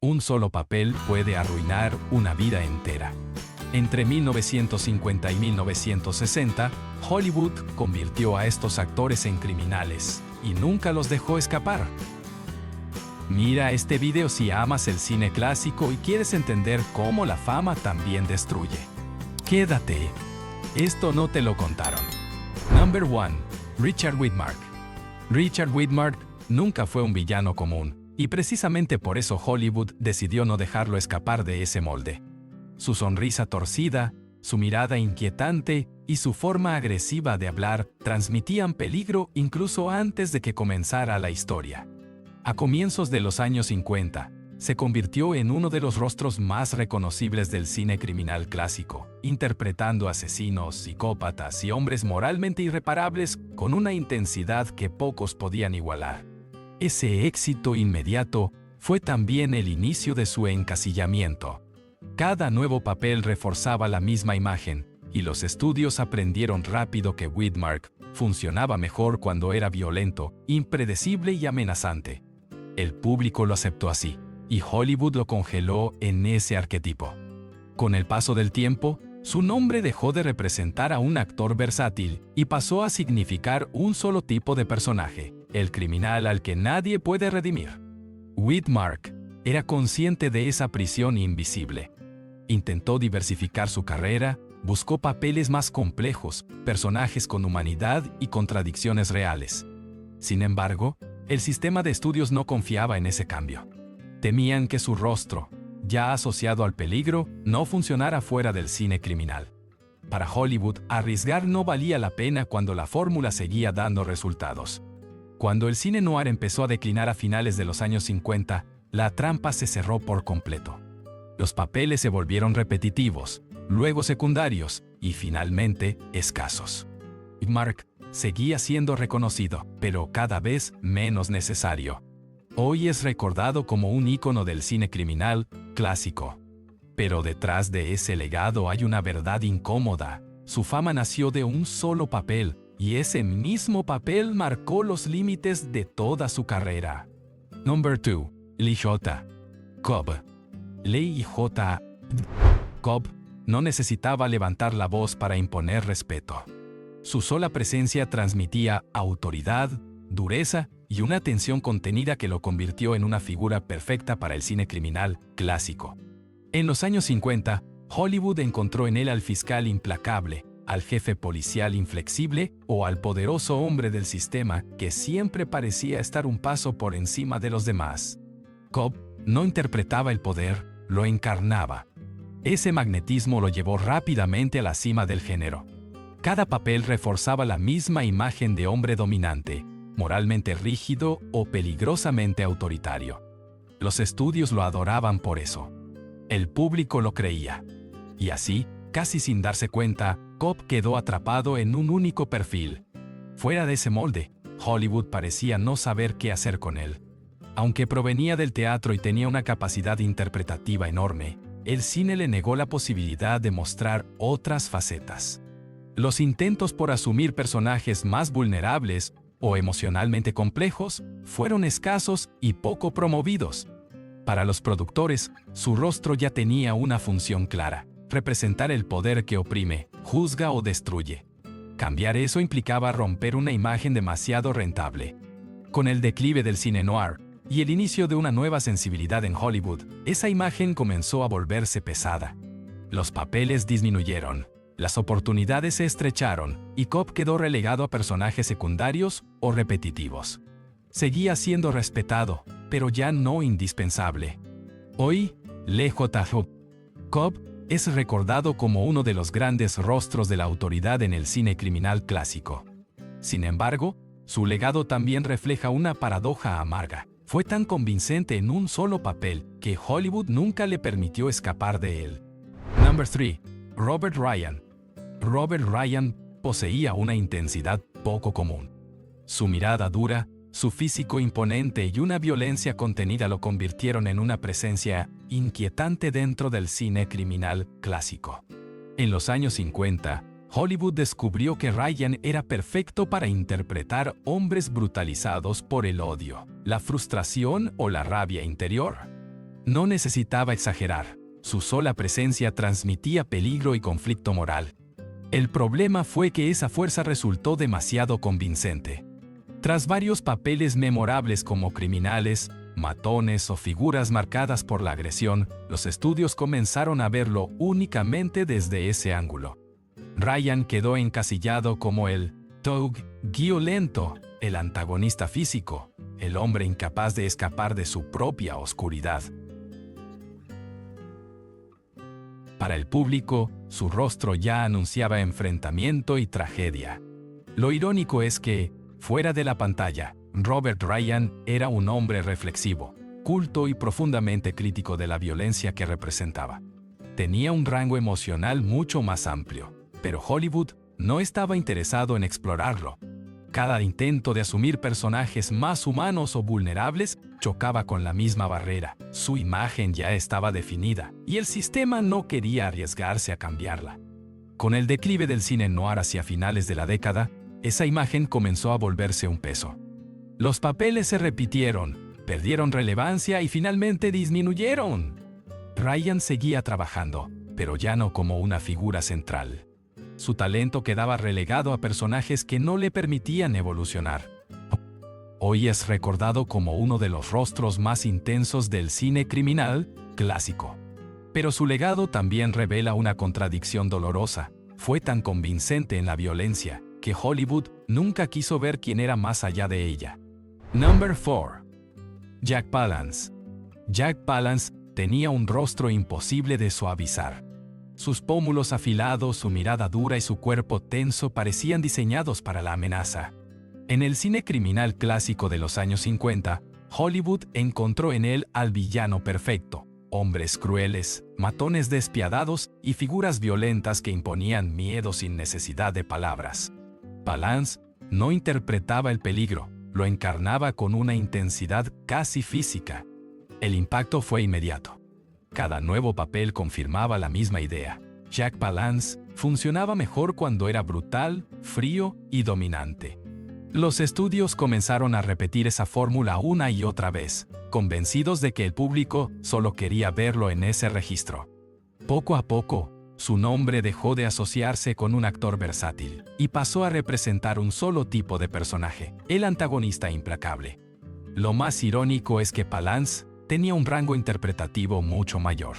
Un solo papel puede arruinar una vida entera. Entre 1950 y 1960, Hollywood convirtió a estos actores en criminales y nunca los dejó escapar. Mira este video si amas el cine clásico y quieres entender cómo la fama también destruye. Quédate. Esto no te lo contaron. Number 1. Richard Widmark. Richard Widmark nunca fue un villano común, y precisamente por eso Hollywood decidió no dejarlo escapar de ese molde. Su sonrisa torcida, su mirada inquietante y su forma agresiva de hablar transmitían peligro incluso antes de que comenzara la historia. A comienzos de los años 50, se convirtió en uno de los rostros más reconocibles del cine criminal clásico, interpretando asesinos, psicópatas y hombres moralmente irreparables con una intensidad que pocos podían igualar. Ese éxito inmediato fue también el inicio de su encasillamiento. Cada nuevo papel reforzaba la misma imagen, y los estudios aprendieron rápido que Widmark funcionaba mejor cuando era violento, impredecible y amenazante. El público lo aceptó así, y Hollywood lo congeló en ese arquetipo. Con el paso del tiempo, su nombre dejó de representar a un actor versátil y pasó a significar un solo tipo de personaje, el criminal al que nadie puede redimir. Widmark era consciente de esa prisión invisible. Intentó diversificar su carrera, buscó papeles más complejos, personajes con humanidad y contradicciones reales. Sin embargo, el sistema de estudios no confiaba en ese cambio. Temían que su rostro, ya asociado al peligro, no funcionara fuera del cine criminal. Para Hollywood, arriesgar no valía la pena cuando la fórmula seguía dando resultados. Cuando el cine noir empezó a declinar a finales de los años 50, la trampa se cerró por completo. Los papeles se volvieron repetitivos, luego secundarios y finalmente escasos. Widmark seguía siendo reconocido, pero cada vez menos necesario. Hoy es recordado como un ícono del cine criminal clásico. Pero detrás de ese legado hay una verdad incómoda. Su fama nació de un solo papel, y ese mismo papel marcó los límites de toda su carrera. Number 2. Lee J. Cobb. Lee J. Cobb no necesitaba levantar la voz para imponer respeto. Su sola presencia transmitía autoridad, dureza y una tensión contenida que lo convirtió en una figura perfecta para el cine criminal clásico. En los años 50, Hollywood encontró en él al fiscal implacable, al jefe policial inflexible o al poderoso hombre del sistema que siempre parecía estar un paso por encima de los demás. Cobb no interpretaba el poder, lo encarnaba. Ese magnetismo lo llevó rápidamente a la cima del género. Cada papel reforzaba la misma imagen de hombre dominante, moralmente rígido o peligrosamente autoritario. Los estudios lo adoraban por eso. El público lo creía. Y así, casi sin darse cuenta, Cobb quedó atrapado en un único perfil. Fuera de ese molde, Hollywood parecía no saber qué hacer con él. Aunque provenía del teatro y tenía una capacidad interpretativa enorme, el cine le negó la posibilidad de mostrar otras facetas. Los intentos por asumir personajes más vulnerables o emocionalmente complejos fueron escasos y poco promovidos. Para los productores, su rostro ya tenía una función clara: representar el poder que oprime, juzga o destruye. Cambiar eso implicaba romper una imagen demasiado rentable. Con el declive del cine noir y el inicio de una nueva sensibilidad en Hollywood, esa imagen comenzó a volverse pesada. Los papeles disminuyeron, las oportunidades se estrecharon y Cobb quedó relegado a personajes secundarios o repetitivos. Seguía siendo respetado, pero ya no indispensable. Hoy, Lee J. Cobb es recordado como uno de los grandes rostros de la autoridad en el cine criminal clásico. Sin embargo, su legado también refleja una paradoja amarga. Fue tan convincente en un solo papel que Hollywood nunca le permitió escapar de él. Number 3. Robert Ryan. Robert Ryan poseía una intensidad poco común. Su mirada dura, su físico imponente y una violencia contenida lo convirtieron en una presencia inquietante dentro del cine criminal clásico. En los años 50, Hollywood descubrió que Ryan era perfecto para interpretar hombres brutalizados por el odio, la frustración o la rabia interior. No necesitaba exagerar. Su sola presencia transmitía peligro y conflicto moral. El problema fue que esa fuerza resultó demasiado convincente. Tras varios papeles memorables como criminales, matones o figuras marcadas por la agresión, los estudios comenzaron a verlo únicamente desde ese ángulo. Ryan quedó encasillado como el thug violento, el antagonista físico, el hombre incapaz de escapar de su propia oscuridad. Para el público, su rostro ya anunciaba enfrentamiento y tragedia. Lo irónico es que, fuera de la pantalla, Robert Ryan era un hombre reflexivo, culto y profundamente crítico de la violencia que representaba. Tenía un rango emocional mucho más amplio, pero Hollywood no estaba interesado en explorarlo. Cada intento de asumir personajes más humanos o vulnerables chocaba con la misma barrera. Su imagen ya estaba definida, y el sistema no quería arriesgarse a cambiarla. Con el declive del cine noir hacia finales de la década, esa imagen comenzó a volverse un peso. Los papeles se repitieron, perdieron relevancia y finalmente disminuyeron. Ryan seguía trabajando, pero ya no como una figura central. Su talento quedaba relegado a personajes que no le permitían evolucionar. Hoy es recordado como uno de los rostros más intensos del cine criminal clásico. Pero su legado también revela una contradicción dolorosa. Fue tan convincente en la violencia que Hollywood nunca quiso ver quién era más allá de ella. Number 4. Jack Palance. Jack Palance tenía un rostro imposible de suavizar. Sus pómulos afilados, su mirada dura y su cuerpo tenso parecían diseñados para la amenaza. En el cine criminal clásico de los años 50, Hollywood encontró en él al villano perfecto. Hombres crueles, matones despiadados y figuras violentas que imponían miedo sin necesidad de palabras. Palance no interpretaba el peligro, lo encarnaba con una intensidad casi física. El impacto fue inmediato. Cada nuevo papel confirmaba la misma idea. Jack Palance funcionaba mejor cuando era brutal, frío y dominante. Los estudios comenzaron a repetir esa fórmula una y otra vez, convencidos de que el público solo quería verlo en ese registro. Poco a poco, su nombre dejó de asociarse con un actor versátil y pasó a representar un solo tipo de personaje, el antagonista implacable. Lo más irónico es que Palance tenía un rango interpretativo mucho mayor.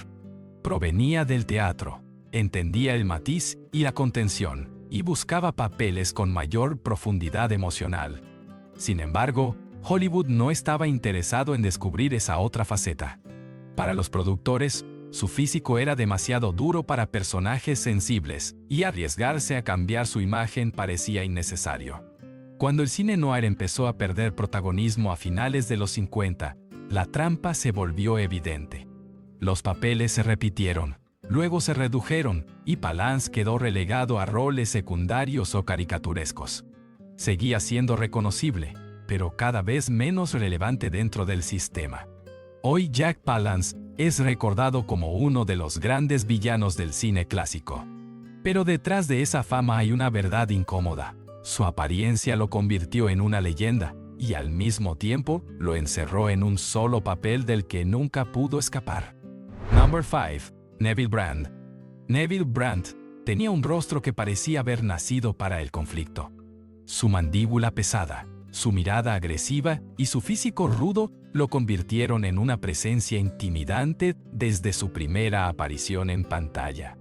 Provenía del teatro, entendía el matiz y la contención, y buscaba papeles con mayor profundidad emocional. Sin embargo, Hollywood no estaba interesado en descubrir esa otra faceta. Para los productores, su físico era demasiado duro para personajes sensibles, y arriesgarse a cambiar su imagen parecía innecesario. Cuando el cine noir empezó a perder protagonismo a finales de los 50, la trampa se volvió evidente. Los papeles se repitieron, luego se redujeron, y Palance quedó relegado a roles secundarios o caricaturescos. Seguía siendo reconocible, pero cada vez menos relevante dentro del sistema. Hoy Jack Palance es recordado como uno de los grandes villanos del cine clásico. Pero detrás de esa fama hay una verdad incómoda. Su apariencia lo convirtió en una leyenda, y al mismo tiempo lo encerró en un solo papel del que nunca pudo escapar. Number 5. Neville Brand. Neville Brand tenía un rostro que parecía haber nacido para el conflicto. Su mandíbula pesada, su mirada agresiva y su físico rudo lo convirtieron en una presencia intimidante desde su primera aparición en pantalla.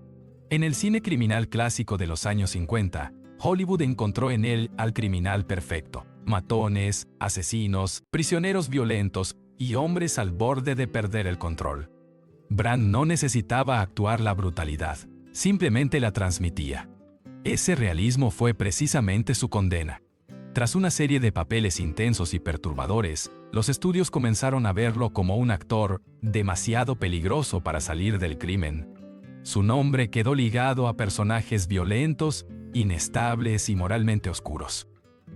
En el cine criminal clásico de los años 50, Hollywood encontró en él al criminal perfecto. Matones, asesinos, prisioneros violentos y hombres al borde de perder el control. Brand no necesitaba actuar la brutalidad, simplemente la transmitía. Ese realismo fue precisamente su condena. Tras una serie de papeles intensos y perturbadores, los estudios comenzaron a verlo como un actor demasiado peligroso para salir del crimen. Su nombre quedó ligado a personajes violentos, inestables y moralmente oscuros.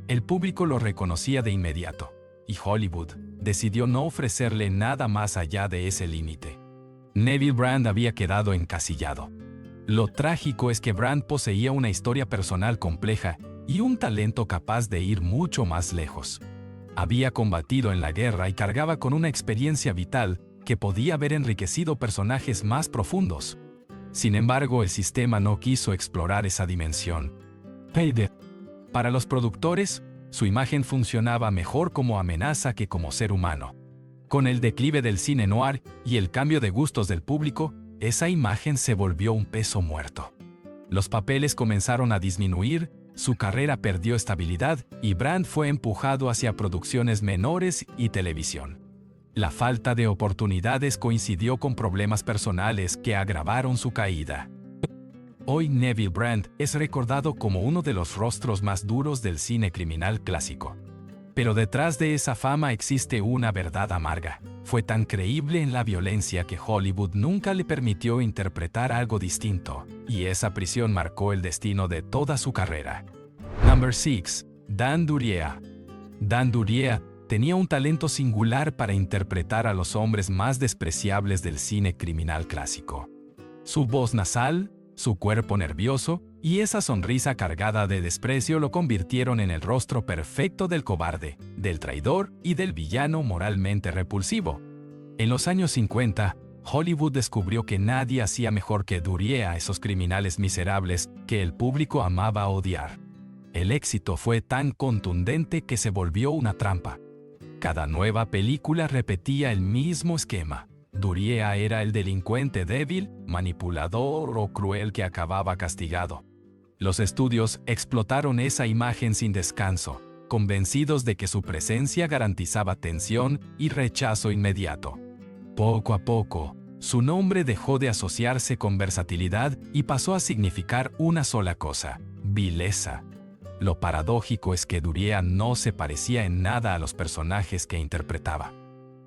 El público lo reconocía de inmediato, y Hollywood decidió no ofrecerle nada más allá de ese límite. Neville Brand había quedado encasillado. Lo trágico es que Brand poseía una historia personal compleja y un talento capaz de ir mucho más lejos. Había combatido en la guerra y cargaba con una experiencia vital que podía haber enriquecido personajes más profundos. Sin embargo, el sistema no quiso explorar esa dimensión. Para los productores, su imagen funcionaba mejor como amenaza que como ser humano. Con el declive del cine noir y el cambio de gustos del público, esa imagen se volvió un peso muerto. Los papeles comenzaron a disminuir, su carrera perdió estabilidad y Brand fue empujado hacia producciones menores y televisión. La falta de oportunidades coincidió con problemas personales que agravaron su caída. Hoy Neville Brand es recordado como uno de los rostros más duros del cine criminal clásico. Pero detrás de esa fama existe una verdad amarga. Fue tan creíble en la violencia que Hollywood nunca le permitió interpretar algo distinto, y esa prisión marcó el destino de toda su carrera. Number 6. Dan Duryea. Dan Duryea tenía un talento singular para interpretar a los hombres más despreciables del cine criminal clásico. Su voz nasal, su cuerpo nervioso y esa sonrisa cargada de desprecio lo convirtieron en el rostro perfecto del cobarde, del traidor y del villano moralmente repulsivo. En los años 50, Hollywood descubrió que nadie hacía mejor que Duryea a esos criminales miserables que el público amaba odiar. El éxito fue tan contundente que se volvió una trampa. Cada nueva película repetía el mismo esquema. Duryea era el delincuente débil, manipulador o cruel que acababa castigado. Los estudios explotaron esa imagen sin descanso, convencidos de que su presencia garantizaba tensión y rechazo inmediato. Poco a poco, su nombre dejó de asociarse con versatilidad y pasó a significar una sola cosa: vileza. Lo paradójico es que Duryea no se parecía en nada a los personajes que interpretaba.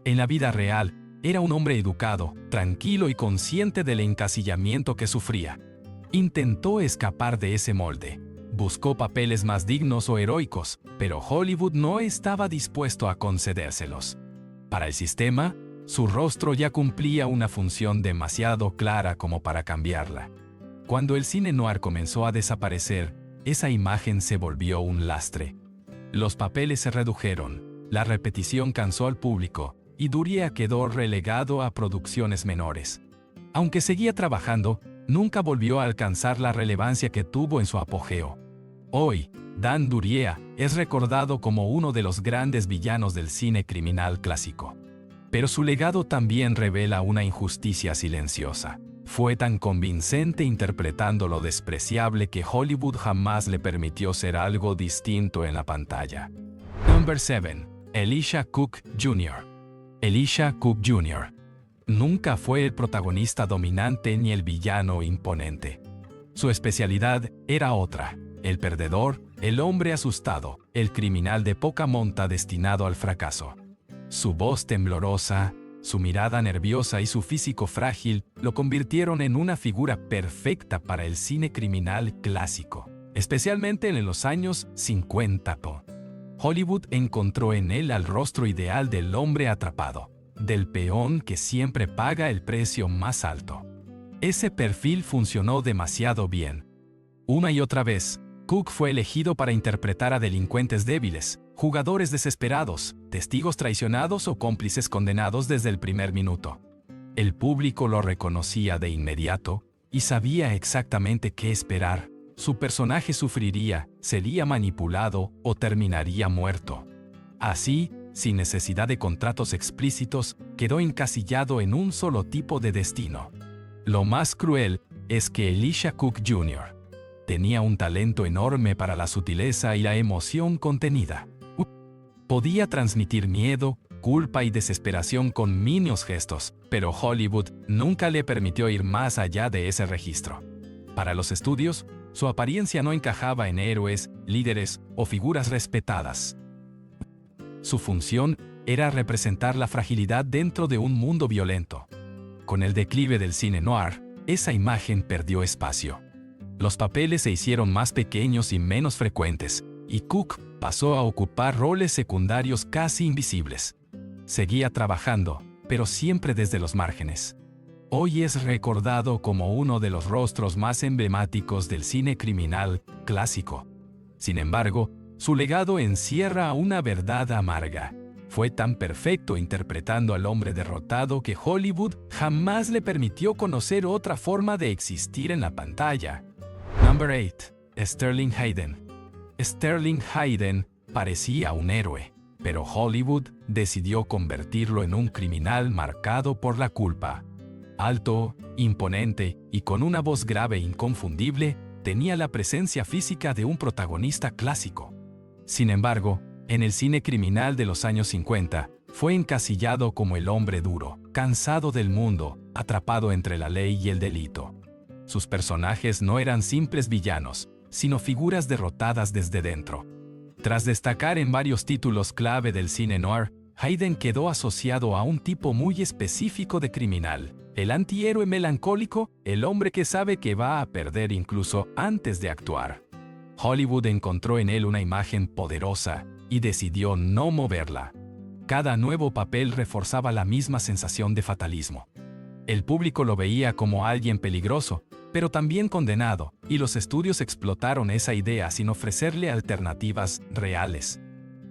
En la vida real, era un hombre educado, tranquilo y consciente del encasillamiento que sufría. Intentó escapar de ese molde. Buscó papeles más dignos o heroicos, pero Hollywood no estaba dispuesto a concedérselos. Para el sistema, su rostro ya cumplía una función demasiado clara como para cambiarla. Cuando el cine noir comenzó a desaparecer, esa imagen se volvió un lastre. Los papeles se redujeron, la repetición cansó al público, y Duryea quedó relegado a producciones menores. Aunque seguía trabajando, nunca volvió a alcanzar la relevancia que tuvo en su apogeo. Hoy, Dan Duryea es recordado como uno de los grandes villanos del cine criminal clásico. Pero su legado también revela una injusticia silenciosa. Fue tan convincente interpretando lo despreciable que Hollywood jamás le permitió ser algo distinto en la pantalla. Number 7. Elisha Cook Jr. Elisha Cook Jr. nunca fue el protagonista dominante ni el villano imponente. Su especialidad era otra: el perdedor, el hombre asustado, el criminal de poca monta destinado al fracaso. Su voz temblorosa, su mirada nerviosa y su físico frágil lo convirtieron en una figura perfecta para el cine criminal clásico, especialmente en los años 50. Hollywood encontró en él al rostro ideal del hombre atrapado, del peón que siempre paga el precio más alto. Ese perfil funcionó demasiado bien. Una y otra vez, Cook fue elegido para interpretar a delincuentes débiles, jugadores desesperados, testigos traicionados o cómplices condenados desde el primer minuto. El público lo reconocía de inmediato y sabía exactamente qué esperar. Su personaje sufriría, sería manipulado o terminaría muerto. Así, sin necesidad de contratos explícitos, quedó encasillado en un solo tipo de destino. Lo más cruel es que Elisha Cook Jr. tenía un talento enorme para la sutileza y la emoción contenida. Podía transmitir miedo, culpa y desesperación con mínimos gestos, pero Hollywood nunca le permitió ir más allá de ese registro. Para los estudios, su apariencia no encajaba en héroes, líderes o figuras respetadas. Su función era representar la fragilidad dentro de un mundo violento. Con el declive del cine noir, esa imagen perdió espacio. Los papeles se hicieron más pequeños y menos frecuentes, y Cook pasó a ocupar roles secundarios casi invisibles. Seguía trabajando, pero siempre desde los márgenes. Hoy es recordado como uno de los rostros más emblemáticos del cine criminal clásico. Sin embargo, su legado encierra una verdad amarga. Fue tan perfecto interpretando al hombre derrotado que Hollywood jamás le permitió conocer otra forma de existir en la pantalla. Number 8. Sterling Hayden. Sterling Hayden parecía un héroe, pero Hollywood decidió convertirlo en un criminal marcado por la culpa. Alto, imponente y con una voz grave e inconfundible, tenía la presencia física de un protagonista clásico. Sin embargo, en el cine criminal de los años 50, fue encasillado como el hombre duro, cansado del mundo, atrapado entre la ley y el delito. Sus personajes no eran simples villanos, sino figuras derrotadas desde dentro. Tras destacar en varios títulos clave del cine noir, Hayden quedó asociado a un tipo muy específico de criminal, el antihéroe melancólico, el hombre que sabe que va a perder incluso antes de actuar. Hollywood encontró en él una imagen poderosa y decidió no moverla. Cada nuevo papel reforzaba la misma sensación de fatalismo. El público lo veía como alguien peligroso, pero también condenado, y los estudios explotaron esa idea sin ofrecerle alternativas reales.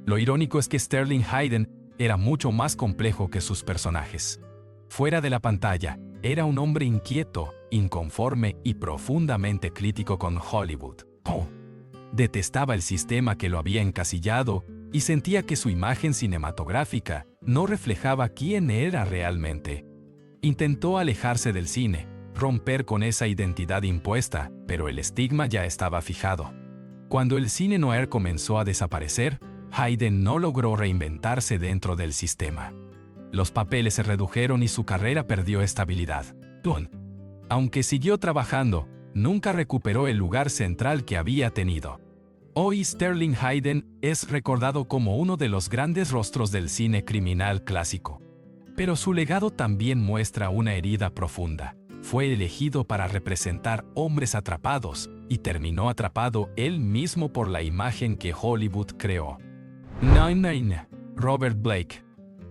Lo irónico es que Sterling Hayden era mucho más complejo que sus personajes. Fuera de la pantalla, era un hombre inquieto, inconforme y profundamente crítico con Hollywood. Detestaba el sistema que lo había encasillado y sentía que su imagen cinematográfica no reflejaba quién era realmente. Intentó alejarse del cine, romper con esa identidad impuesta, pero el estigma ya estaba fijado. Cuando el cine noir comenzó a desaparecer, Hayden no logró reinventarse dentro del sistema. Los papeles se redujeron y su carrera perdió estabilidad. Aunque siguió trabajando, nunca recuperó el lugar central que había tenido. Hoy Sterling Hayden es recordado como uno de los grandes rostros del cine criminal clásico. Pero su legado también muestra una herida profunda. Fue elegido para representar hombres atrapados y terminó atrapado él mismo por la imagen que Hollywood creó. 9. Robert Blake.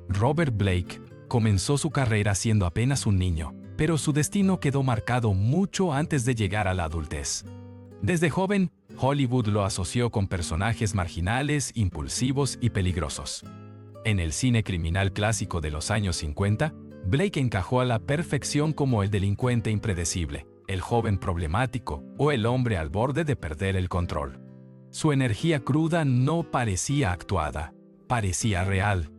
Robert Blake comenzó su carrera siendo apenas un niño, pero su destino quedó marcado mucho antes de llegar a la adultez. Desde joven, Hollywood lo asoció con personajes marginales, impulsivos y peligrosos. En el cine criminal clásico de los años 50, Blake encajó a la perfección como el delincuente impredecible, el joven problemático o el hombre al borde de perder el control. Su energía cruda no parecía actuada, parecía real.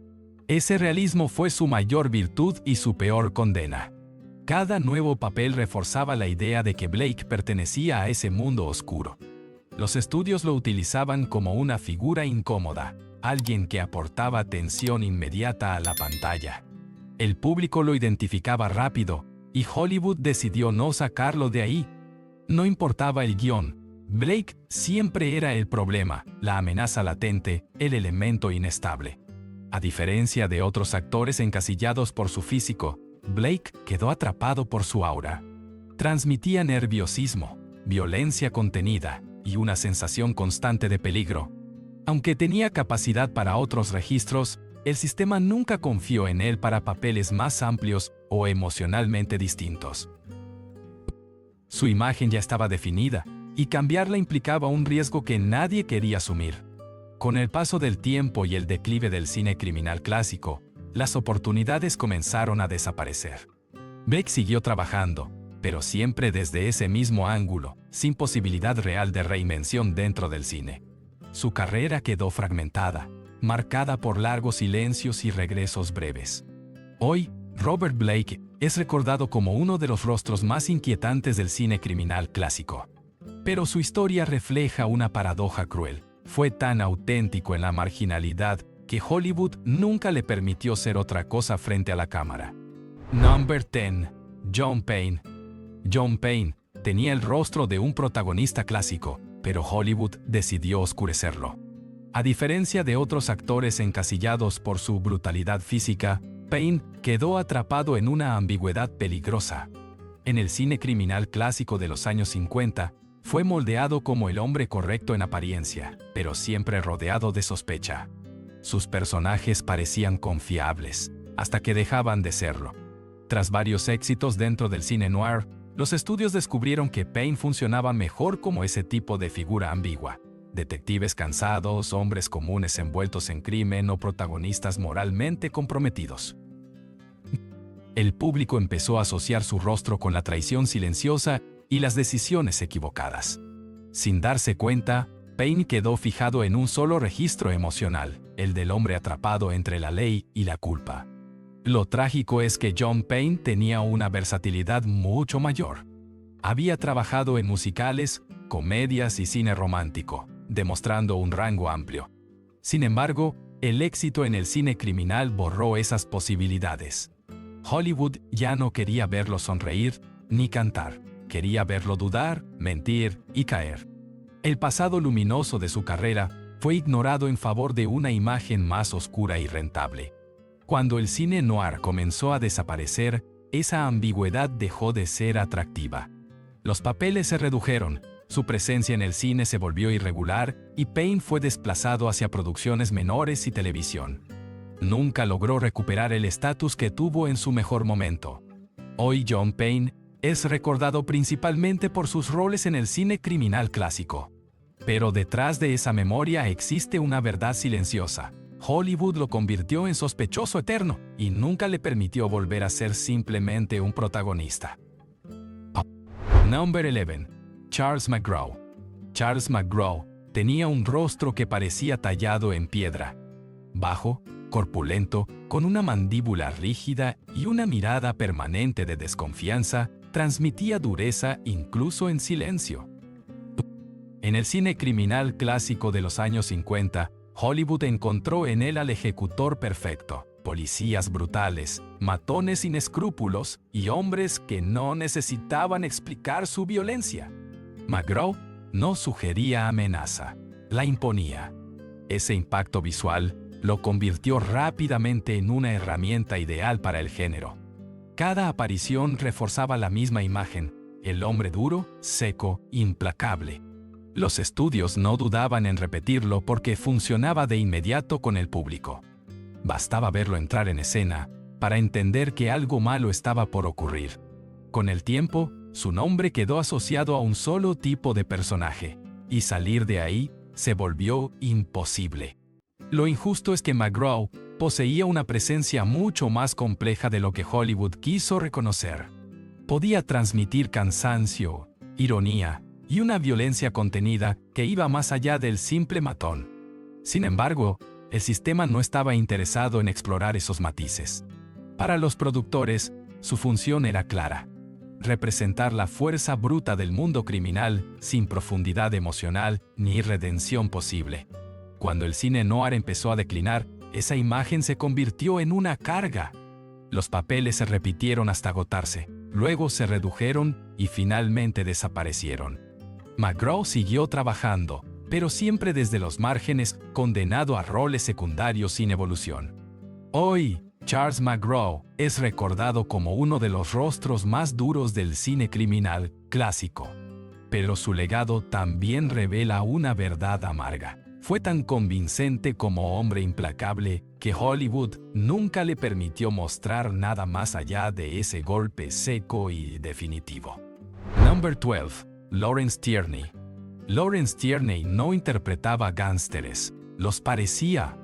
Ese realismo fue su mayor virtud y su peor condena. Cada nuevo papel reforzaba la idea de que Blake pertenecía a ese mundo oscuro. Los estudios lo utilizaban como una figura incómoda, alguien que aportaba tensión inmediata a la pantalla. El público lo identificaba rápido, y Hollywood decidió no sacarlo de ahí. No importaba el guión, Blake siempre era el problema, la amenaza latente, el elemento inestable. A diferencia de otros actores encasillados por su físico, Blake quedó atrapado por su aura. Transmitía nerviosismo, violencia contenida y una sensación constante de peligro. Aunque tenía capacidad para otros registros, el sistema nunca confió en él para papeles más amplios o emocionalmente distintos. Su imagen ya estaba definida, y cambiarla implicaba un riesgo que nadie quería asumir. Con el paso del tiempo y el declive del cine criminal clásico, las oportunidades comenzaron a desaparecer. Blake siguió trabajando, pero siempre desde ese mismo ángulo, sin posibilidad real de reinvención dentro del cine. Su carrera quedó fragmentada, marcada por largos silencios y regresos breves. Hoy, Robert Blake es recordado como uno de los rostros más inquietantes del cine criminal clásico. Pero su historia refleja una paradoja cruel. Fue tan auténtico en la marginalidad que Hollywood nunca le permitió ser otra cosa frente a la cámara. Number 10. John Payne. John Payne tenía el rostro de un protagonista clásico, pero Hollywood decidió oscurecerlo. A diferencia de otros actores encasillados por su brutalidad física, Payne quedó atrapado en una ambigüedad peligrosa. En el cine criminal clásico de los años 50, fue moldeado como el hombre correcto en apariencia, pero siempre rodeado de sospecha. Sus personajes parecían confiables, hasta que dejaban de serlo. Tras varios éxitos dentro del cine noir, los estudios descubrieron que Payne funcionaba mejor como ese tipo de figura ambigua. detectives cansados, hombres comunes envueltos en crimen o protagonistas moralmente comprometidos. El público empezó a asociar su rostro con la traición silenciosa y las decisiones equivocadas. Sin darse cuenta, Payne quedó fijado en un solo registro emocional, el del hombre atrapado entre la ley y la culpa. Lo trágico es que John Payne tenía una versatilidad mucho mayor. Había trabajado en musicales, comedias y cine romántico, demostrando un rango amplio. Sin embargo, el éxito en el cine criminal borró esas posibilidades. Hollywood ya no quería verlo sonreír ni cantar, quería verlo dudar, mentir y caer. El pasado luminoso de su carrera fue ignorado en favor de una imagen más oscura y rentable. Cuando el cine noir comenzó a desaparecer, esa ambigüedad dejó de ser atractiva. Los papeles se redujeron, su presencia en el cine se volvió irregular y Payne fue desplazado hacia producciones menores y televisión. Nunca logró recuperar el estatus que tuvo en su mejor momento. Hoy John Payne es recordado principalmente por sus roles en el cine criminal clásico. Pero detrás de esa memoria existe una verdad silenciosa. Hollywood lo convirtió en sospechoso eterno y nunca le permitió volver a ser simplemente un protagonista. Number 11. Charles McGraw. Charles McGraw tenía un rostro que parecía tallado en piedra. Bajo, corpulento, con una mandíbula rígida y una mirada permanente de desconfianza, transmitía dureza incluso en silencio. En el cine criminal clásico de los años 50, Hollywood encontró en él al ejecutor perfecto. Policías brutales, matones sin escrúpulos y hombres que no necesitaban explicar su violencia. McGraw no sugería amenaza, la imponía. Ese impacto visual lo convirtió rápidamente en una herramienta ideal para el género. Cada aparición reforzaba la misma imagen, el hombre duro, seco, implacable. Los estudios no dudaban en repetirlo porque funcionaba de inmediato con el público. Bastaba verlo entrar en escena para entender que algo malo estaba por ocurrir. Con el tiempo, su nombre quedó asociado a un solo tipo de personaje, y salir de ahí se volvió imposible. Lo injusto es que McGraw poseía una presencia mucho más compleja de lo que Hollywood quiso reconocer. Podía transmitir cansancio, ironía y una violencia contenida que iba más allá del simple matón. Sin embargo, el sistema no estaba interesado en explorar esos matices. Para los productores, su función era clara: representar la fuerza bruta del mundo criminal sin profundidad emocional ni redención posible. Cuando el cine noir empezó a declinar, esa imagen se convirtió en una carga. Los papeles se repitieron hasta agotarse, luego se redujeron y finalmente desaparecieron. McGraw siguió trabajando, pero siempre desde los márgenes, condenado a roles secundarios sin evolución. Hoy, Charles McGraw es recordado como uno de los rostros más duros del cine criminal clásico. Pero su legado también revela una verdad amarga. Fue tan convincente como hombre implacable que Hollywood nunca le permitió mostrar nada más allá de ese golpe seco y definitivo. Number 12. Lawrence Tierney. Lawrence Tierney no interpretaba gángsteres, los parecía.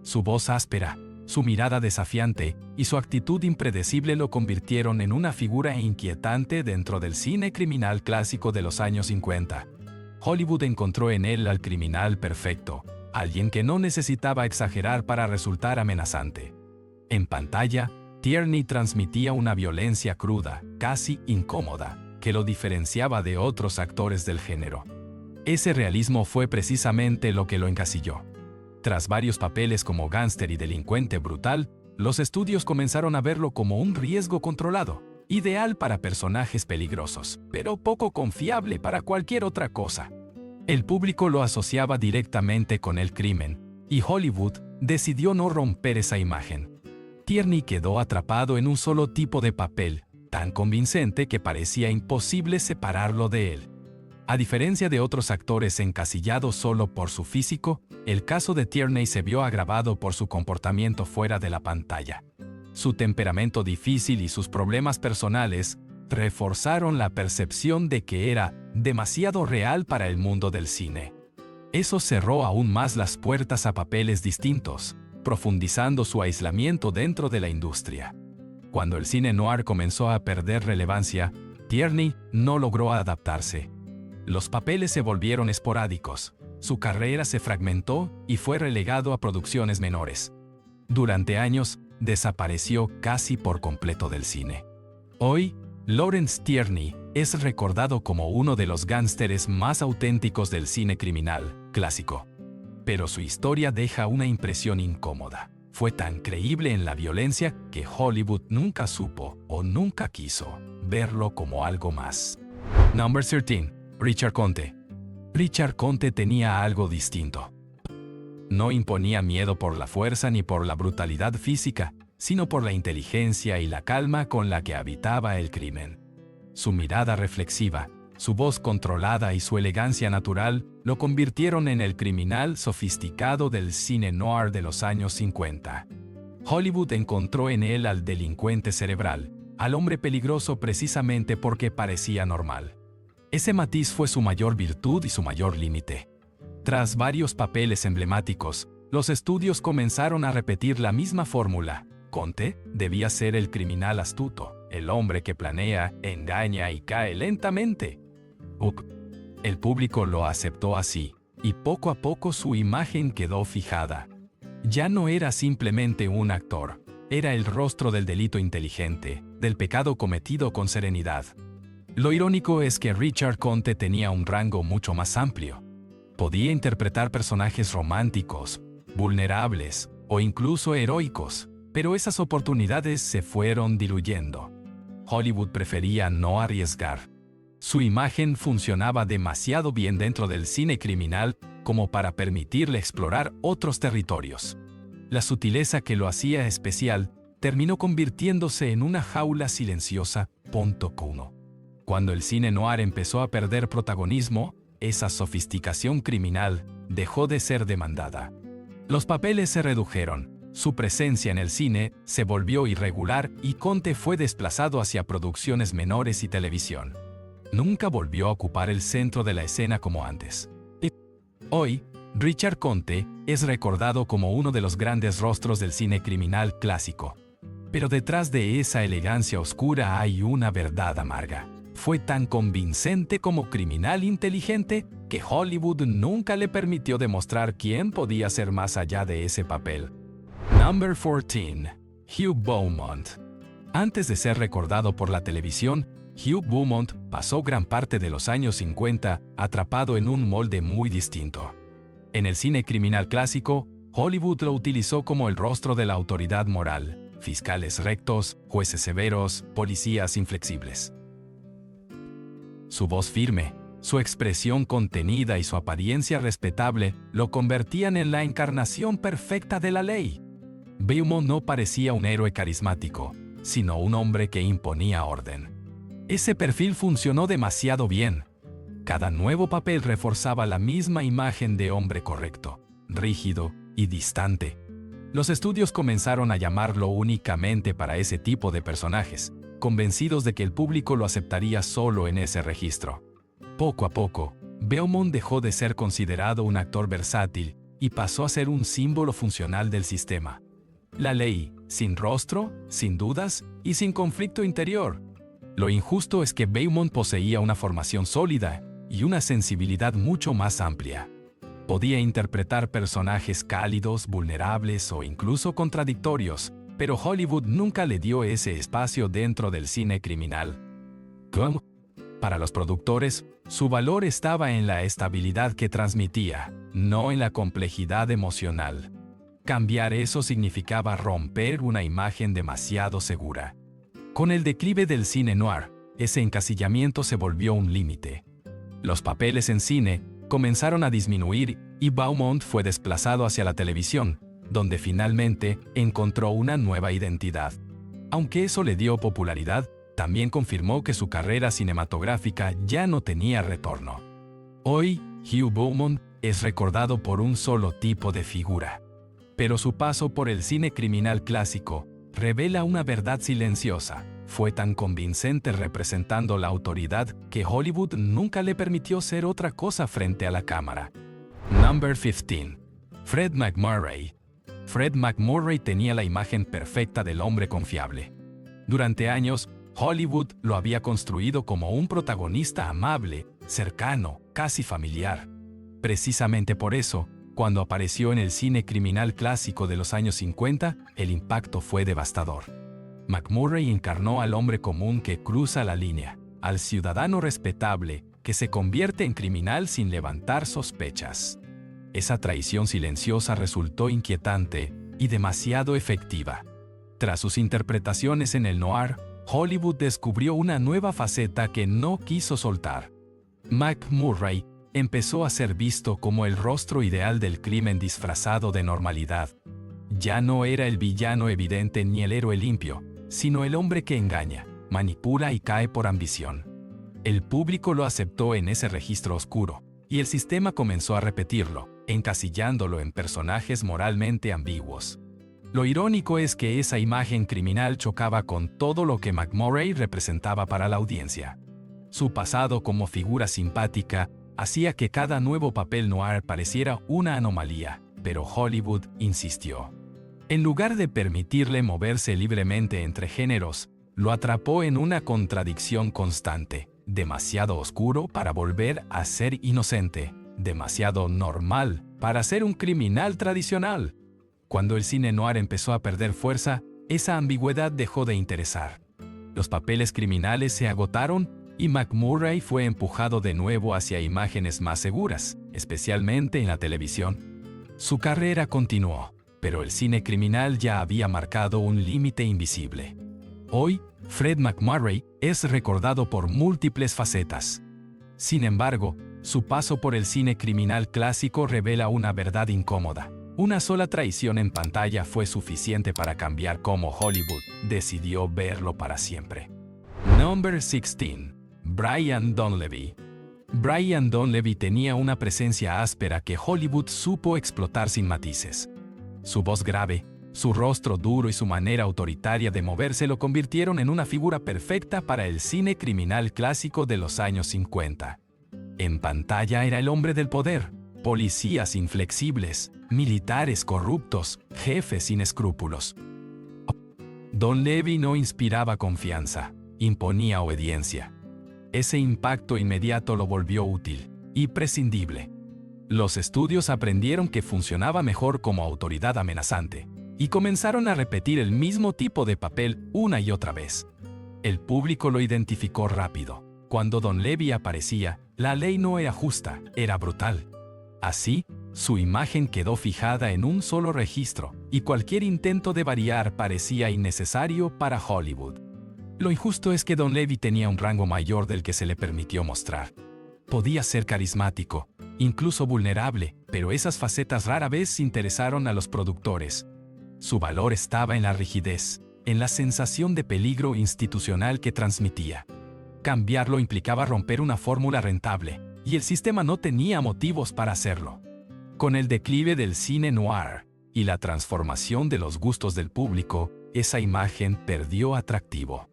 Su voz áspera, su mirada desafiante y su actitud impredecible lo convirtieron en una figura inquietante dentro del cine criminal clásico de los años 50. Hollywood encontró en él al criminal perfecto, alguien que no necesitaba exagerar para resultar amenazante. En pantalla, Tierney transmitía una violencia cruda, casi incómoda, que lo diferenciaba de otros actores del género. Ese realismo fue precisamente lo que lo encasilló. Tras varios papeles como gángster y delincuente brutal, los estudios comenzaron a verlo como un riesgo controlado, ideal para personajes peligrosos, pero poco confiable para cualquier otra cosa. El público lo asociaba directamente con el crimen, y Hollywood decidió no romper esa imagen. Tierney quedó atrapado en un solo tipo de papel, tan convincente que parecía imposible separarlo de él. A diferencia de otros actores encasillados solo por su físico, el caso de Tierney se vio agravado por su comportamiento fuera de la pantalla. Su temperamento difícil y sus problemas personales reforzaron la percepción de que era demasiado real para el mundo del cine. Eso cerró aún más las puertas a papeles distintos, profundizando su aislamiento dentro de la industria. Cuando el cine noir comenzó a perder relevancia, Tierney no logró adaptarse. Los papeles se volvieron esporádicos, su carrera se fragmentó y fue relegado a producciones menores. Durante años, desapareció casi por completo del cine. Hoy, Lawrence Tierney es recordado como uno de los gánsteres más auténticos del cine criminal clásico. Pero su historia deja una impresión incómoda. Fue tan creíble en la violencia que Hollywood nunca supo o nunca quiso verlo como algo más. Number 13. Richard Conte. Richard Conte tenía algo distinto. No imponía miedo por la fuerza ni por la brutalidad física, sino por la inteligencia y la calma con la que habitaba el crimen. Su mirada reflexiva, su voz controlada y su elegancia natural lo convirtieron en el criminal sofisticado del cine noir de los años 50. Hollywood encontró en él al delincuente cerebral, al hombre peligroso precisamente porque parecía normal. Ese matiz fue su mayor virtud y su mayor límite. Tras varios papeles emblemáticos, los estudios comenzaron a repetir la misma fórmula. Conte debía ser el criminal astuto, el hombre que planea, engaña y cae lentamente. El público lo aceptó así, y poco a poco su imagen quedó fijada. Ya no era simplemente un actor, era el rostro del delito inteligente, del pecado cometido con serenidad. Lo irónico es que Richard Conte tenía un rango mucho más amplio. Podía interpretar personajes románticos, vulnerables o incluso heroicos, pero esas oportunidades se fueron diluyendo. Hollywood prefería no arriesgar. Su imagen funcionaba demasiado bien dentro del cine criminal como para permitirle explorar otros territorios. La sutileza que lo hacía especial terminó convirtiéndose en una jaula silenciosa. Cuando el cine noir empezó a perder protagonismo, esa sofisticación criminal dejó de ser demandada. Los papeles se redujeron, su presencia en el cine se volvió irregular y Conte fue desplazado hacia producciones menores y televisión. Nunca volvió a ocupar el centro de la escena como antes. Hoy, Richard Conte es recordado como uno de los grandes rostros del cine criminal clásico. Pero detrás de esa elegancia oscura hay una verdad amarga. Fue tan convincente como criminal inteligente que Hollywood nunca le permitió demostrar quién podía ser más allá de ese papel. Number 14. Hugh Beaumont. Antes de ser recordado por la televisión, Hugh Beaumont pasó gran parte de los años 50 atrapado en un molde muy distinto. En el cine criminal clásico, Hollywood lo utilizó como el rostro de la autoridad moral, fiscales rectos, jueces severos, policías inflexibles. Su voz firme, su expresión contenida y su apariencia respetable lo convertían en la encarnación perfecta de la ley. Beaumont no parecía un héroe carismático, sino un hombre que imponía orden. Ese perfil funcionó demasiado bien. Cada nuevo papel reforzaba la misma imagen de hombre correcto, rígido y distante. Los estudios comenzaron a llamarlo únicamente para ese tipo de personajes, convencidos de que el público lo aceptaría solo en ese registro. Poco a poco, Beaumont dejó de ser considerado un actor versátil y pasó a ser un símbolo funcional del sistema. La ley, sin rostro, sin dudas y sin conflicto interior. Lo injusto es que Beaumont poseía una formación sólida y una sensibilidad mucho más amplia. Podía interpretar personajes cálidos, vulnerables o incluso contradictorios, pero Hollywood nunca le dio ese espacio dentro del cine criminal. Para los productores, su valor estaba en la estabilidad que transmitía, no en la complejidad emocional. Cambiar eso significaba romper una imagen demasiado segura. Con el declive del cine noir, ese encasillamiento se volvió un límite. Los papeles en cine comenzaron a disminuir y Beaumont fue desplazado hacia la televisión, donde finalmente encontró una nueva identidad. Aunque eso le dio popularidad, también confirmó que su carrera cinematográfica ya no tenía retorno. Hoy, Hugh Beaumont es recordado por un solo tipo de figura. Pero su paso por el cine criminal clásico revela una verdad silenciosa. Fue tan convincente representando la autoridad que Hollywood nunca le permitió ser otra cosa frente a la cámara. Number 15. Fred MacMurray. Fred MacMurray tenía la imagen perfecta del hombre confiable. Durante años, Hollywood lo había construido como un protagonista amable, cercano, casi familiar. Precisamente por eso, cuando apareció en el cine criminal clásico de los años 50, el impacto fue devastador. MacMurray encarnó al hombre común que cruza la línea, al ciudadano respetable que se convierte en criminal sin levantar sospechas. Esa traición silenciosa resultó inquietante y demasiado efectiva. Tras sus interpretaciones en el noir, Hollywood descubrió una nueva faceta que no quiso soltar. MacMurray empezó a ser visto como el rostro ideal del crimen disfrazado de normalidad. Ya no era el villano evidente ni el héroe limpio, sino el hombre que engaña, manipula y cae por ambición. El público lo aceptó en ese registro oscuro, y el sistema comenzó a repetirlo, encasillándolo en personajes moralmente ambiguos. Lo irónico es que esa imagen criminal chocaba con todo lo que MacMurray representaba para la audiencia. Su pasado como figura simpática hacía que cada nuevo papel noir pareciera una anomalía, pero Hollywood insistió. En lugar de permitirle moverse libremente entre géneros, lo atrapó en una contradicción constante, demasiado oscuro para volver a ser inocente, demasiado normal para ser un criminal tradicional. Cuando el cine noir empezó a perder fuerza, esa ambigüedad dejó de interesar. Los papeles criminales se agotaron y MacMurray fue empujado de nuevo hacia imágenes más seguras, especialmente en la televisión. Su carrera continuó, pero el cine criminal ya había marcado un límite invisible. Hoy, Fred MacMurray es recordado por múltiples facetas. Sin embargo, su paso por el cine criminal clásico revela una verdad incómoda. Una sola traición en pantalla fue suficiente para cambiar cómo Hollywood decidió verlo para siempre. Number 16. Brian Donlevy. Brian Donlevy tenía una presencia áspera que Hollywood supo explotar sin matices. Su voz grave, su rostro duro y su manera autoritaria de moverse lo convirtieron en una figura perfecta para el cine criminal clásico de los años 50. En pantalla era el hombre del poder, policías inflexibles, militares corruptos, jefes sin escrúpulos. Donlevy no inspiraba confianza, imponía obediencia. Ese impacto inmediato lo volvió útil y prescindible. Los estudios aprendieron que funcionaba mejor como autoridad amenazante y comenzaron a repetir el mismo tipo de papel una y otra vez. El público lo identificó rápido. Cuando Donlevy aparecía, la ley no era justa, era brutal. Así, su imagen quedó fijada en un solo registro, y cualquier intento de variar parecía innecesario para Hollywood. Lo injusto es que Donlevy tenía un rango mayor del que se le permitió mostrar. Podía ser carismático, incluso vulnerable, pero esas facetas rara vez interesaron a los productores. Su valor estaba en la rigidez, en la sensación de peligro institucional que transmitía. Cambiarlo implicaba romper una fórmula rentable, y el sistema no tenía motivos para hacerlo. Con el declive del cine noir y la transformación de los gustos del público, esa imagen perdió atractivo.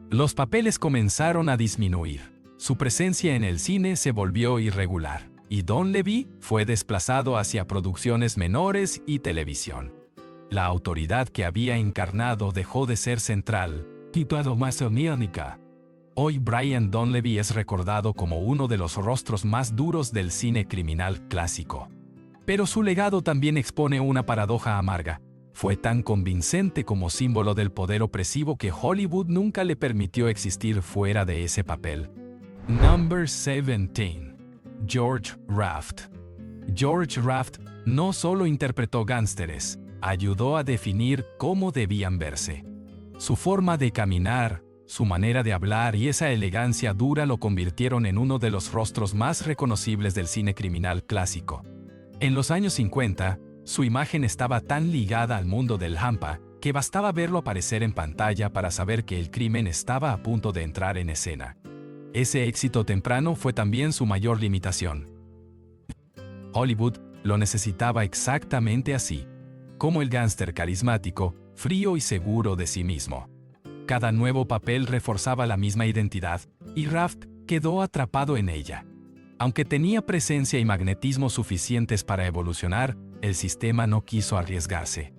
Los papeles comenzaron a disminuir. Su presencia en el cine se volvió irregular, y Donlevy fue desplazado hacia producciones menores y televisión. La autoridad que había encarnado dejó de ser central, titulado más oníanica. Hoy Brian Donlevy es recordado como uno de los rostros más duros del cine criminal clásico. Pero su legado también expone una paradoja amarga. Fue tan convincente como símbolo del poder opresivo que Hollywood nunca le permitió existir fuera de ese papel. Number 17. George Raft. George Raft no solo interpretó gángsteres, ayudó a definir cómo debían verse. Su forma de caminar, su manera de hablar y esa elegancia dura lo convirtieron en uno de los rostros más reconocibles del cine criminal clásico. En los años 50, su imagen estaba tan ligada al mundo del hampa que bastaba verlo aparecer en pantalla para saber que el crimen estaba a punto de entrar en escena. Ese éxito temprano fue también su mayor limitación. Hollywood lo necesitaba exactamente así, como el gángster carismático, frío y seguro de sí mismo. Cada nuevo papel reforzaba la misma identidad, y Raft quedó atrapado en ella. Aunque tenía presencia y magnetismo suficientes para evolucionar, el sistema no quiso arriesgarse.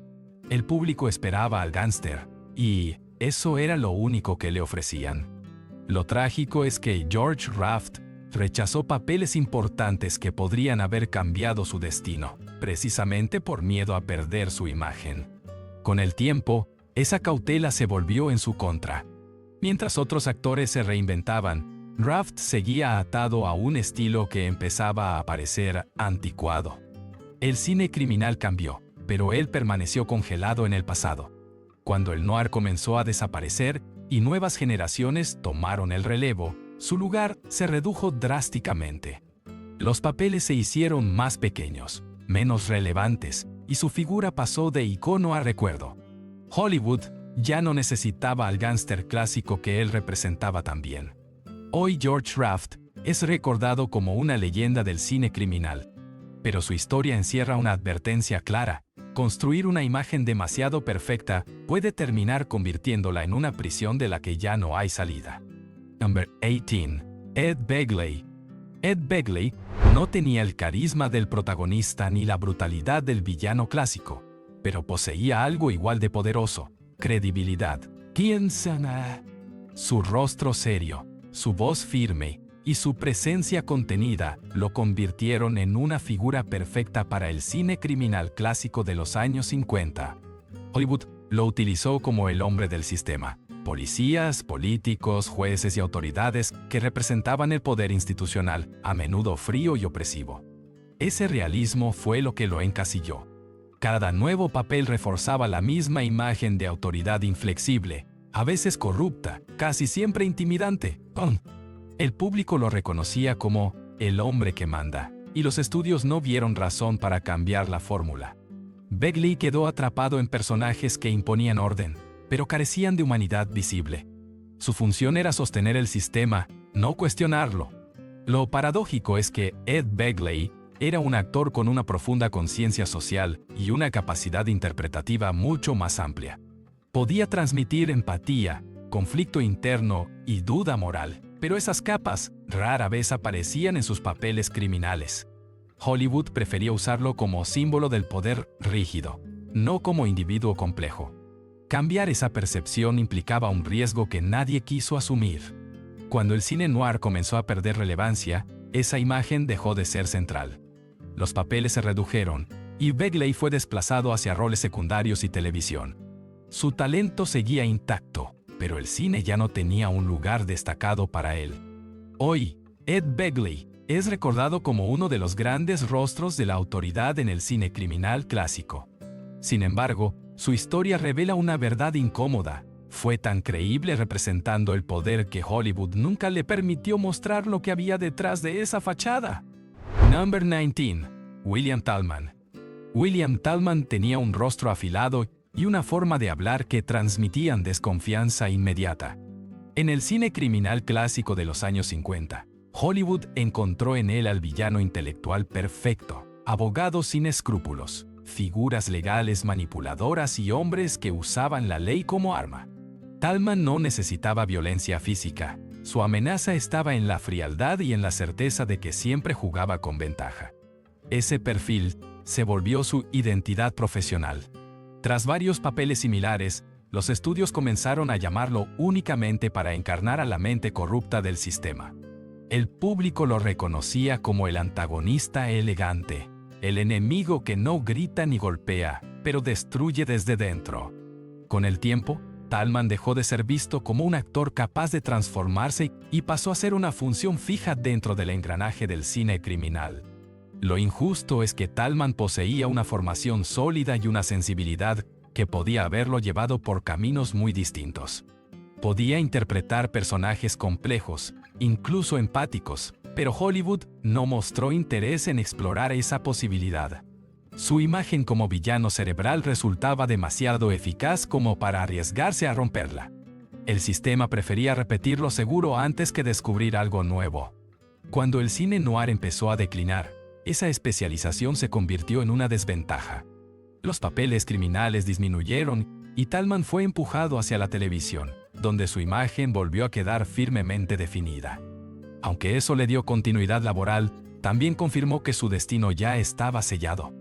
El público esperaba al gángster, y eso era lo único que le ofrecían. Lo trágico es que George Raft rechazó papeles importantes que podrían haber cambiado su destino, precisamente por miedo a perder su imagen. Con el tiempo, esa cautela se volvió en su contra. Mientras otros actores se reinventaban, Raft seguía atado a un estilo que empezaba a parecer anticuado. El cine criminal cambió, pero él permaneció congelado en el pasado. Cuando el noir comenzó a desaparecer y nuevas generaciones tomaron el relevo, su lugar se redujo drásticamente. Los papeles se hicieron más pequeños, menos relevantes, y su figura pasó de icono a recuerdo. Hollywood ya no necesitaba al gángster clásico que él representaba también. Hoy George Raft es recordado como una leyenda del cine criminal, pero su historia encierra una advertencia clara: construir una imagen demasiado perfecta puede terminar convirtiéndola en una prisión de la que ya no hay salida. Number 18. Ed Begley. Ed Begley no tenía el carisma del protagonista ni la brutalidad del villano clásico, pero poseía algo igual de poderoso: credibilidad. ¿Quién será? Su rostro serio, su voz firme y su presencia contenida lo convirtieron en una figura perfecta para el cine criminal clásico de los años 50. Hollywood lo utilizó como el hombre del sistema. Policías, políticos, jueces y autoridades que representaban el poder institucional, a menudo frío y opresivo. Ese realismo fue lo que lo encasilló. Cada nuevo papel reforzaba la misma imagen de autoridad inflexible, a veces corrupta, casi siempre intimidante. El público lo reconocía como el hombre que manda, y los estudios no vieron razón para cambiar la fórmula. Begley quedó atrapado en personajes que imponían orden, pero carecían de humanidad visible. Su función era sostener el sistema, no cuestionarlo. Lo paradójico es que Ed Begley era un actor con una profunda conciencia social y una capacidad interpretativa mucho más amplia. Podía transmitir empatía, conflicto interno y duda moral, pero esas capas rara vez aparecían en sus papeles criminales. Hollywood prefería usarlo como símbolo del poder rígido, no como individuo complejo. Cambiar esa percepción implicaba un riesgo que nadie quiso asumir. Cuando el cine noir comenzó a perder relevancia, esa imagen dejó de ser central. Los papeles se redujeron, y Begley fue desplazado hacia roles secundarios y televisión. Su talento seguía intacto, pero el cine ya no tenía un lugar destacado para él. Hoy, Ed Begley es recordado como uno de los grandes rostros de la autoridad en el cine criminal clásico. Sin embargo, su historia revela una verdad incómoda. Fue tan creíble representando el poder que Hollywood nunca le permitió mostrar lo que había detrás de esa fachada. Number 19. William Thalman. William Thalman tenía un rostro afilado y una forma de hablar que transmitían desconfianza inmediata. En el cine criminal clásico de los años 50, Hollywood encontró en él al villano intelectual perfecto, abogado sin escrúpulos, figuras legales manipuladoras y hombres que usaban la ley como arma. Thalman no necesitaba violencia física. Su amenaza estaba en la frialdad y en la certeza de que siempre jugaba con ventaja. Ese perfil se volvió su identidad profesional. Tras varios papeles similares, los estudios comenzaron a llamarlo únicamente para encarnar a la mente corrupta del sistema. El público lo reconocía como el antagonista elegante, el enemigo que no grita ni golpea, pero destruye desde dentro. Con el tiempo, Thalman dejó de ser visto como un actor capaz de transformarse y pasó a ser una función fija dentro del engranaje del cine criminal. Lo injusto es que Thalman poseía una formación sólida y una sensibilidad que podía haberlo llevado por caminos muy distintos. Podía interpretar personajes complejos, incluso empáticos, pero Hollywood no mostró interés en explorar esa posibilidad. Su imagen como villano cerebral resultaba demasiado eficaz como para arriesgarse a romperla. El sistema prefería repetir lo seguro antes que descubrir algo nuevo. Cuando el cine noir empezó a declinar, esa especialización se convirtió en una desventaja. Los papeles criminales disminuyeron y Thalman fue empujado hacia la televisión, donde su imagen volvió a quedar firmemente definida. Aunque eso le dio continuidad laboral, también confirmó que su destino ya estaba sellado.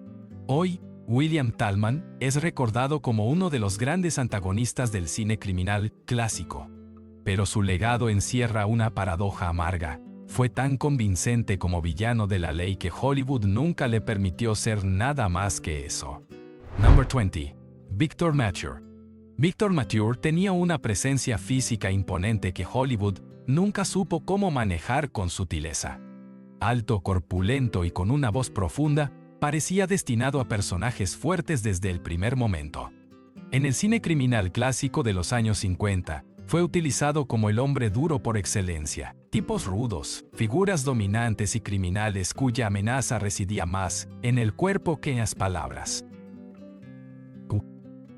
Hoy, William Thalman es recordado como uno de los grandes antagonistas del cine criminal clásico. Pero su legado encierra una paradoja amarga. Fue tan convincente como villano de la ley que Hollywood nunca le permitió ser nada más que eso. Number 20. Victor Mature. Victor Mature tenía una presencia física imponente que Hollywood nunca supo cómo manejar con sutileza. Alto, corpulento y con una voz profunda, parecía destinado a personajes fuertes desde el primer momento. En el cine criminal clásico de los años 50, fue utilizado como el hombre duro por excelencia. Tipos rudos, figuras dominantes y criminales cuya amenaza residía más en el cuerpo que en las palabras.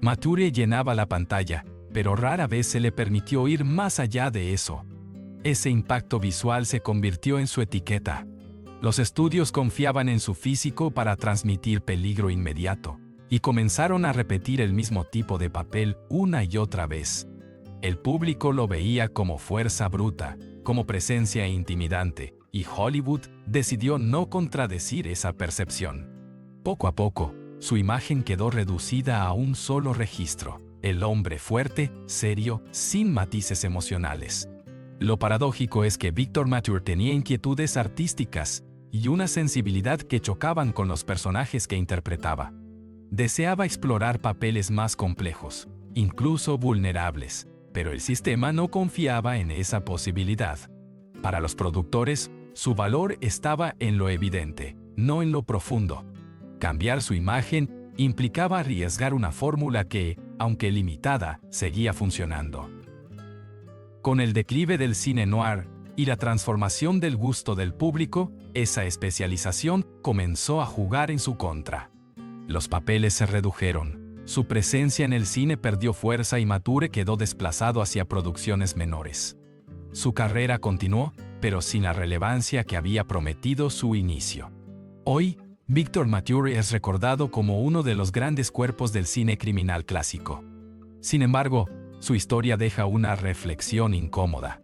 Mature llenaba la pantalla, pero rara vez se le permitió ir más allá de eso. Ese impacto visual se convirtió en su etiqueta. Los estudios confiaban en su físico para transmitir peligro inmediato, y comenzaron a repetir el mismo tipo de papel una y otra vez. El público lo veía como fuerza bruta, como presencia intimidante, y Hollywood decidió no contradecir esa percepción. Poco a poco, su imagen quedó reducida a un solo registro: el hombre fuerte, serio, sin matices emocionales. Lo paradójico es que Victor Mature tenía inquietudes artísticas y una sensibilidad que chocaban con los personajes que interpretaba. Deseaba explorar papeles más complejos, incluso vulnerables, pero el sistema no confiaba en esa posibilidad. Para los productores, su valor estaba en lo evidente, no en lo profundo. Cambiar su imagen implicaba arriesgar una fórmula que, aunque limitada, seguía funcionando. Con el declive del cine noir y la transformación del gusto del público, esa especialización comenzó a jugar en su contra. Los papeles se redujeron, su presencia en el cine perdió fuerza y Mature quedó desplazado hacia producciones menores. Su carrera continuó, pero sin la relevancia que había prometido su inicio. Hoy, Victor Mature es recordado como uno de los grandes cuerpos del cine criminal clásico. Sin embargo, su historia deja una reflexión incómoda.